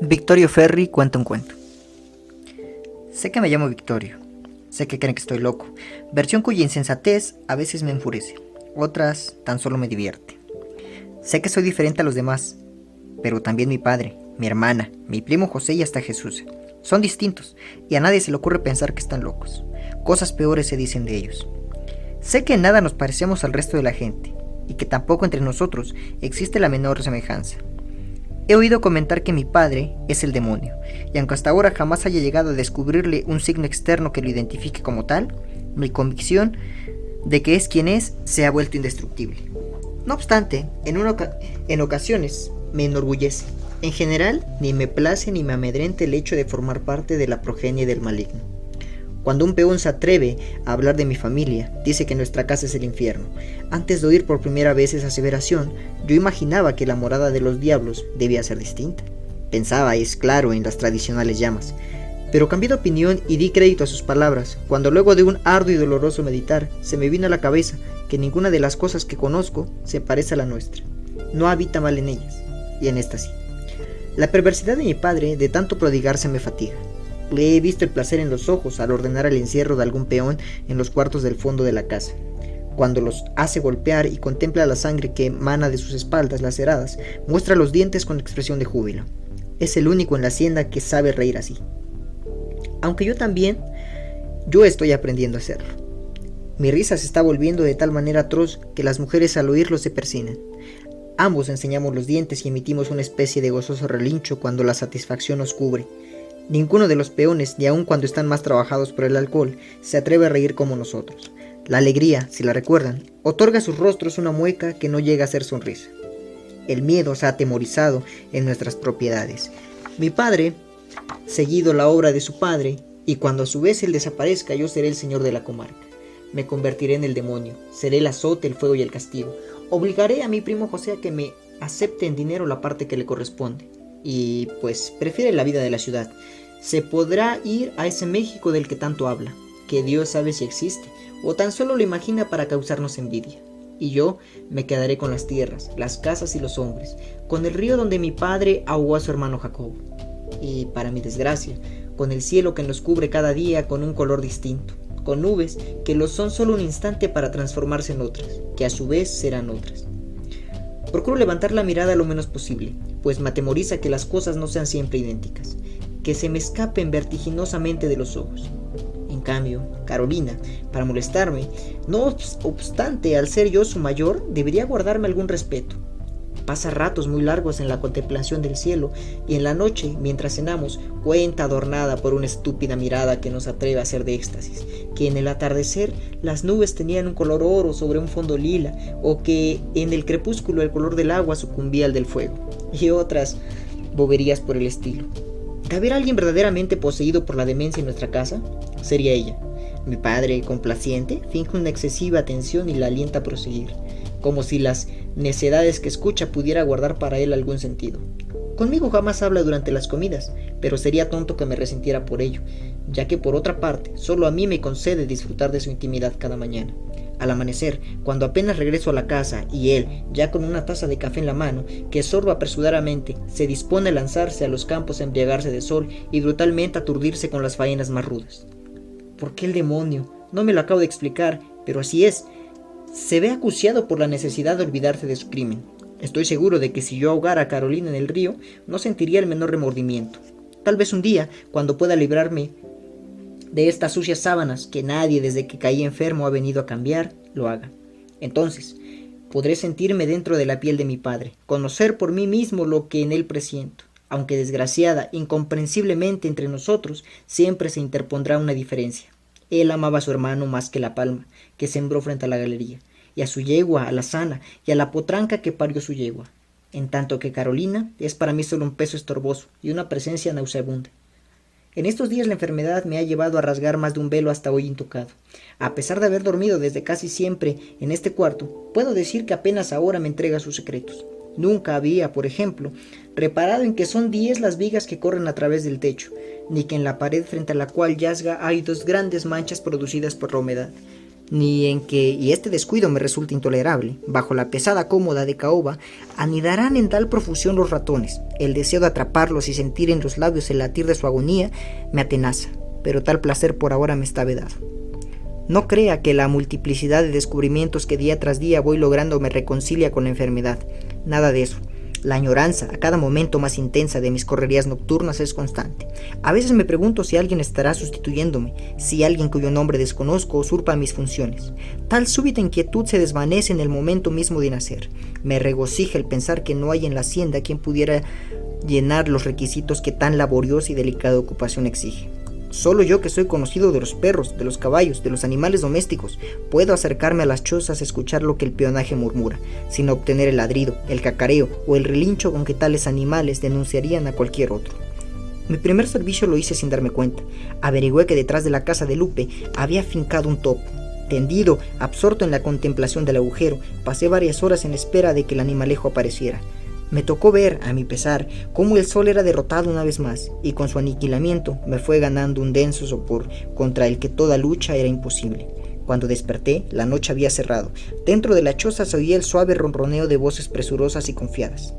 Victorio Ferri cuenta un cuento. Sé que me llamo Victorio, sé que creen que estoy loco, versión cuya insensatez a veces me enfurece, otras tan solo me divierte. Sé que soy diferente a los demás, pero también mi padre, mi hermana, mi primo José y hasta Jesús son distintos, y a nadie se le ocurre pensar que están locos. Cosas peores se dicen de ellos. Sé que en nada nos parecemos al resto de la gente, y que tampoco entre nosotros existe la menor semejanza. He oído comentar que mi padre es el demonio, y aunque hasta ahora jamás haya llegado a descubrirle un signo externo que lo identifique como tal, mi convicción de que es quien es se ha vuelto indestructible. No obstante, en ocasiones me enorgullece. En general, ni me place ni me amedrenta el hecho de formar parte de la progenie del maligno. Cuando un peón se atreve a hablar de mi familia, dice que nuestra casa es el infierno. Antes de oír por primera vez esa aseveración, yo imaginaba que la morada de los diablos debía ser distinta. Pensaba, es claro, en las tradicionales llamas. Pero cambié de opinión y di crédito a sus palabras, cuando luego de un arduo y doloroso meditar, se me vino a la cabeza que ninguna de las cosas que conozco se parece a la nuestra. No habita mal en ellas, y en esta sí. La perversidad de mi padre, de tanto prodigarse, me fatiga. Le he visto el placer en los ojos al ordenar el encierro de algún peón en los cuartos del fondo de la casa. Cuando los hace golpear y contempla la sangre que emana de sus espaldas laceradas, muestra los dientes con expresión de júbilo. Es el único en la hacienda que sabe reír así. Aunque yo estoy aprendiendo a hacerlo. Mi risa se está volviendo de tal manera atroz que las mujeres al oírlo se persignan. Ambos enseñamos los dientes y emitimos una especie de gozoso relincho cuando la satisfacción nos cubre. Ninguno de los peones, ni aun cuando están más trabajados por el alcohol, se atreve a reír como nosotros. La alegría, si la recuerdan, otorga a sus rostros una mueca que no llega a ser sonrisa. El miedo se ha atemorizado en nuestras propiedades. Mi padre, seguido la obra de su padre, y cuando a su vez él desaparezca, yo seré el señor de la comarca. Me convertiré en el demonio, seré el azote, el fuego y el castigo. Obligaré a mi primo José a que me acepte en dinero la parte que le corresponde. Y pues prefiere la vida de la ciudad. Se podrá ir a ese México del que tanto habla, que Dios sabe si existe, o tan solo lo imagina para causarnos envidia. Y yo me quedaré con las tierras, las casas y los hombres, con el río donde mi padre ahogó a su hermano Jacobo. Y para mi desgracia, con el cielo que nos cubre cada día con un color distinto, con nubes que lo son solo un instante para transformarse en otras, que a su vez serán otras. Procuro levantar la mirada lo menos posible, pues me atemoriza que las cosas no sean siempre idénticas, que se me escapen vertiginosamente de los ojos. En cambio, Carolina, para molestarme, no obstante, al ser yo su mayor, debería guardarme algún respeto. Pasa ratos muy largos en la contemplación del cielo y en la noche, mientras cenamos, cuenta adornada por una estúpida mirada que nos atreve a ser de éxtasis, que en el atardecer las nubes tenían un color oro sobre un fondo lila, o que en el crepúsculo el color del agua sucumbía al del fuego, y otras boberías por el estilo. ¿De haber alguien verdaderamente poseído por la demencia en nuestra casa? Sería ella. Mi padre, complaciente, finge una excesiva atención y la alienta a proseguir, como si las necedades que escucha pudiera guardar para él algún sentido. Conmigo jamás habla durante las comidas, pero sería tonto que me resintiera por ello, ya que por otra parte, solo a mí me concede disfrutar de su intimidad cada mañana. Al amanecer, cuando apenas regreso a la casa y él, ya con una taza de café en la mano, que sorba apresuradamente, se dispone a lanzarse a los campos a embriagarse de sol y brutalmente aturdirse con las faenas más rudas. ¿Por qué el demonio? No me lo acabo de explicar, pero así es. Se ve acuciado por la necesidad de olvidarse de su crimen. Estoy seguro de que si yo ahogara a Carolina en el río, no sentiría el menor remordimiento. Tal vez un día, cuando pueda librarme de estas sucias sábanas que nadie desde que caí enfermo ha venido a cambiar, lo haga. Entonces, podré sentirme dentro de la piel de mi padre, conocer por mí mismo lo que en él presiento. Aunque desgraciada, incomprensiblemente entre nosotros, siempre se interpondrá una diferencia. Él amaba a su hermano más que la palma que sembró frente a la galería, y a su yegua, a la sana, y a la potranca que parió su yegua, en tanto que Carolina es para mí solo un peso estorboso y una presencia nauseabunda. En estos días la enfermedad me ha llevado a rasgar más de un velo hasta hoy intocado. A pesar de haber dormido desde casi siempre en este cuarto, puedo decir que apenas ahora me entrega sus secretos. Nunca había, por ejemplo, reparado en que son 10 las vigas que corren a través del techo, ni que en la pared frente a la cual yazga hay 2 grandes manchas producidas por la humedad. ni en que, y este descuido me resulta intolerable, bajo la pesada cómoda de caoba, anidarán en tal profusión los ratones. El deseo de atraparlos y sentir en los labios el latir de su agonía me atenaza, pero tal placer por ahora me está vedado. No crea que la multiplicidad de descubrimientos que día tras día voy logrando me reconcilia con la enfermedad. Nada de eso. La añoranza, a cada momento más intensa de mis correrías nocturnas, es constante. A veces me pregunto si alguien estará sustituyéndome, si alguien cuyo nombre desconozco usurpa mis funciones. Tal súbita inquietud se desvanece en el momento mismo de nacer. Me regocija el pensar que no hay en la hacienda quien pudiera llenar los requisitos que tan laboriosa y delicada ocupación exige. Solo yo, que soy conocido de los perros, de los caballos, de los animales domésticos, puedo acercarme a las chozas a escuchar lo que el peonaje murmura, sin obtener el ladrido, el cacareo o el relincho con que tales animales denunciarían a cualquier otro. Mi primer servicio lo hice sin darme cuenta. Averigüé que detrás de la casa de Lupe había fincado un topo. Tendido, absorto en la contemplación del agujero, pasé varias horas en espera de que el animalejo apareciera. Me tocó ver, a mi pesar, cómo el sol era derrotado una vez más, y con su aniquilamiento me fue ganando un denso sopor contra el que toda lucha era imposible. Cuando desperté, la noche había cerrado. Dentro de la choza se oía el suave ronroneo de voces presurosas y confiadas.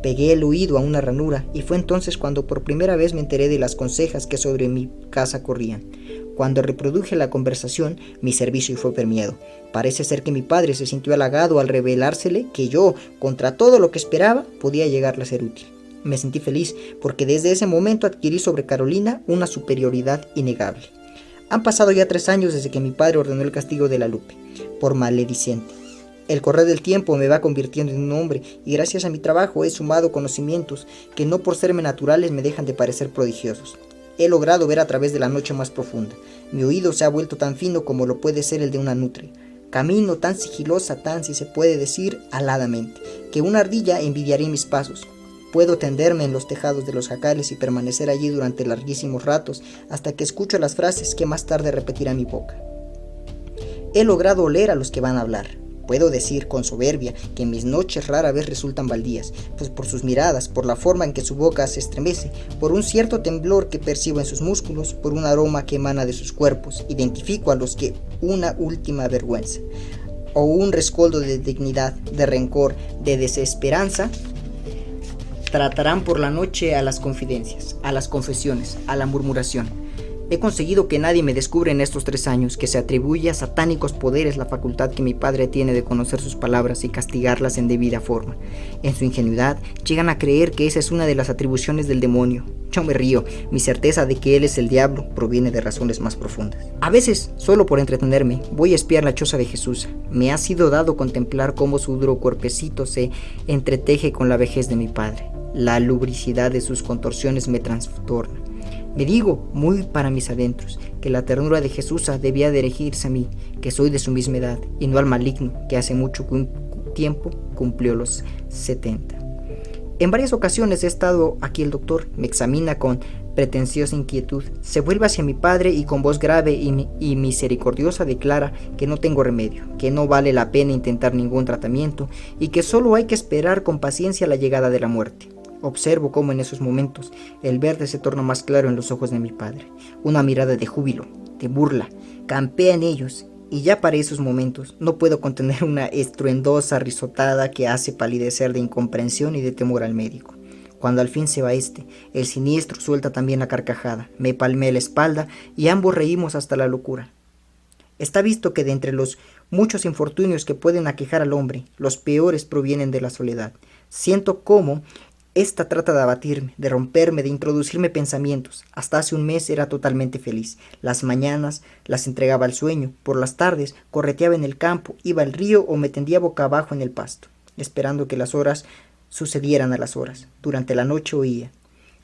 Pegué el oído a una ranura, y fue entonces cuando por primera vez me enteré de las consejas que sobre mi casa corrían. Cuando reproduje la conversación, mi servicio fue premiado. Parece ser que mi padre se sintió halagado al revelársele que yo, contra todo lo que esperaba, podía llegarle a ser útil. Me sentí feliz porque desde ese momento adquirí sobre Carolina una superioridad innegable. Han pasado ya 3 años desde que mi padre ordenó el castigo de la Lupe, por malediciente. El correr del tiempo me va convirtiendo en un hombre y gracias a mi trabajo he sumado conocimientos que no por serme naturales me dejan de parecer prodigiosos. He logrado ver a través de la noche más profunda. Mi oído se ha vuelto tan fino como lo puede ser el de una nutria. Camino tan sigilosa, tan, si se puede decir, aladamente, que una ardilla envidiaría mis pasos. Puedo tenderme en los tejados de los jacales y permanecer allí durante larguísimos ratos hasta que escucho las frases que más tarde repetirá mi boca. He logrado oler a los que van a hablar. Puedo decir con soberbia que mis noches rara vez resultan baldías, pues por sus miradas, por la forma en que su boca se estremece, por un cierto temblor que percibo en sus músculos, por un aroma que emana de sus cuerpos, identifico a los que una última vergüenza, o un rescoldo de dignidad, de rencor, de desesperanza, tratarán por la noche a las confidencias, a las confesiones, a la murmuración. He conseguido que nadie me descubra en estos 3 años que se atribuye a satánicos poderes la facultad que mi padre tiene de conocer sus palabras y castigarlas en debida forma. En su ingenuidad, llegan a creer que esa es una de las atribuciones del demonio. Yo me río, mi certeza de que él es el diablo proviene de razones más profundas. A veces, solo por entretenerme, voy a espiar la choza de Jesús. Me ha sido dado contemplar cómo su duro cuerpecito se entreteje con la vejez de mi padre. La lubricidad de sus contorsiones me trastorna. Me digo, muy para mis adentros, que la ternura de Jesús debía dirigirse a mí, que soy de su misma edad, y no al maligno, que hace mucho tiempo cumplió los 70. En varias ocasiones he estado aquí el doctor, me examina con pretenciosa inquietud, se vuelve hacia mi padre y con voz grave y misericordiosa declara que no tengo remedio, que no vale la pena intentar ningún tratamiento y que solo hay que esperar con paciencia la llegada de la muerte. Observo cómo en esos momentos el verde se torna más claro en los ojos de mi padre. Una mirada de júbilo, de burla, campea en ellos y ya para esos momentos no puedo contener una estruendosa risotada que hace palidecer de incomprensión y de temor al médico. Cuando al fin se va el siniestro suelta también la carcajada, me palmea la espalda y ambos reímos hasta la locura. Está visto que de entre los muchos infortunios que pueden aquejar al hombre, los peores provienen de la soledad. Siento cómo esta trata de abatirme, de romperme, de introducirme pensamientos. Hasta hace un mes era totalmente feliz. Las mañanas las entregaba al sueño, por las tardes correteaba en el campo, iba al río o me tendía boca abajo en el pasto, esperando que las horas sucedieran a las horas. Durante la noche oía.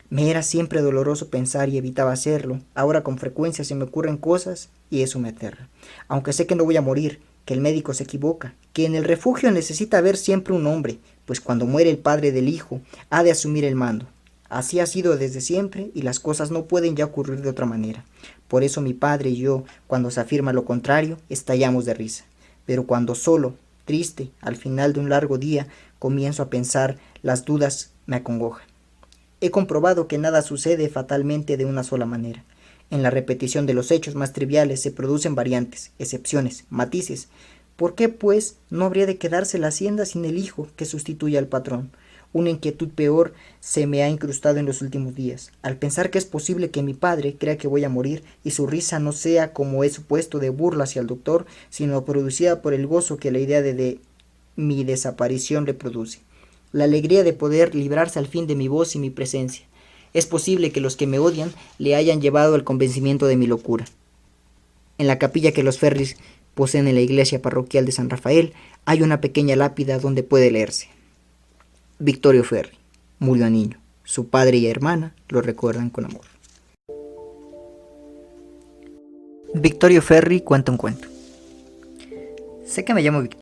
Me era siempre doloroso pensar y evitaba hacerlo. Ahora con frecuencia se me ocurren cosas y eso me aterra. Aunque sé que no voy a morir, que el médico se equivoca, que en el refugio necesita haber siempre un hombre, pues cuando muere el padre del hijo, ha de asumir el mando. Así ha sido desde siempre y las cosas no pueden ya ocurrir de otra manera. Por eso mi padre y yo, cuando se afirma lo contrario, estallamos de risa. Pero cuando solo, triste, al final de un largo día, comienzo a pensar, las dudas me acongojan. He comprobado que nada sucede fatalmente de una sola manera. En la repetición de los hechos más triviales se producen variantes, excepciones, matices. ¿Por qué, pues, no habría de quedarse la hacienda sin el hijo que sustituya al patrón? Una inquietud peor se me ha incrustado en los últimos días, al pensar que es posible que mi padre crea que voy a morir y su risa no sea, como he supuesto, de burla hacia el doctor, sino producida por el gozo que la idea de mi desaparición le produce. La alegría de poder librarse al fin de mi voz y mi presencia. Es posible que los que me odian le hayan llevado al convencimiento de mi locura. En la capilla que los Ferris poseen en la iglesia parroquial de San Rafael hay una pequeña lápida donde puede leerse: Victorio Ferri murió niño. Su padre y hermana lo recuerdan con amor. Victorio Ferri cuenta un cuento. Sé que me llamo Victorio.